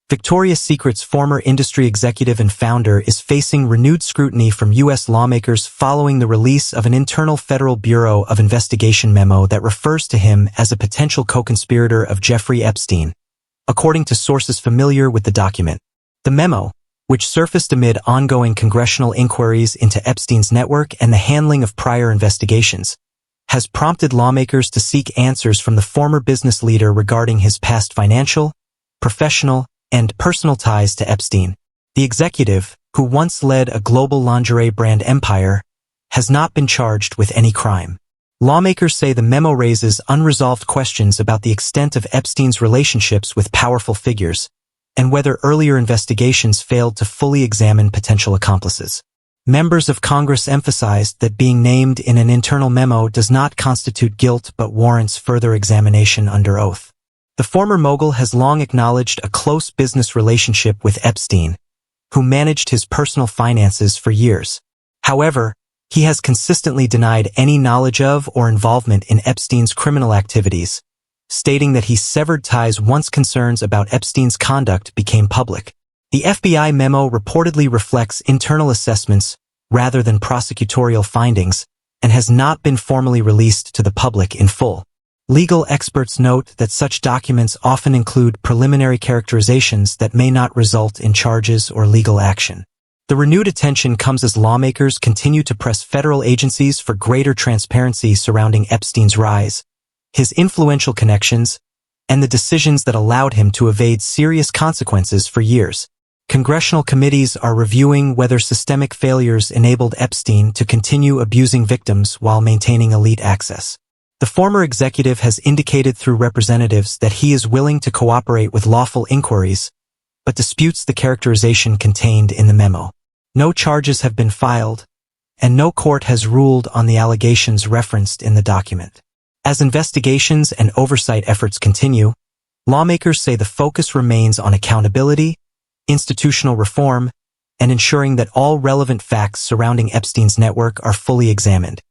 Victoria's Secret's former industry executive and founder is facing renewed scrutiny from U.S. lawmakers following the release of an internal Federal Bureau of Investigation memo that refers to him as a potential co-conspirator of Jeffrey Epstein, according to sources familiar with the document. The memo, which surfaced amid ongoing congressional inquiries into Epstein's network and the handling of prior investigations, has prompted lawmakers to seek answers from the former business leader regarding his past financial, professional, and personal ties to Epstein. The executive, who once led a global lingerie brand empire, has not been charged with any crime. Lawmakers say the memo raises unresolved questions about the extent of Epstein's relationships with powerful figures, and whether earlier investigations failed to fully examine potential accomplices. Members of Congress emphasized that being named in an internal memo does not constitute guilt but warrants further examination under oath. The former mogul has long acknowledged a close business relationship with Epstein, who managed his personal finances for years. However, he has consistently denied any knowledge of or involvement in Epstein's criminal activities, stating that he severed ties once concerns about Epstein's conduct became public. The FBI memo reportedly reflects internal assessments rather than prosecutorial findings and has not been formally released to the public in full. Legal experts note that such documents often include preliminary characterizations that may not result in charges or legal action. The renewed attention comes as lawmakers continue to press federal agencies for greater transparency surrounding Epstein's rise, his influential connections, and the decisions that allowed him to evade serious consequences for years. Congressional committees are reviewing whether systemic failures enabled Epstein to continue abusing victims while maintaining elite access. The former executive has indicated through representatives that he is willing to cooperate with lawful inquiries, but disputes the characterization contained in the memo. No charges have been filed, and no court has ruled on the allegations referenced in the document. As investigations and oversight efforts continue, lawmakers say the focus remains on accountability, institutional reform, and ensuring that all relevant facts surrounding Epstein's network are fully examined.